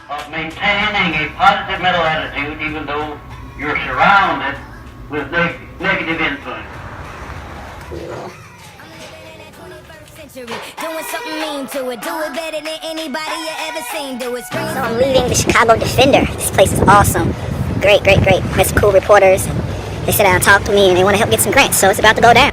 of maintaining a positive mental attitude even though you're surrounded with negative influence. Doing something mean to it, do it better than anybody you ever seen. Do it. So I'm leaving the Chicago Defender. This place is awesome. Great, great, great. Met some cool reporters. They sit down and talk to me and they want to help get some grants. So it's about to go down.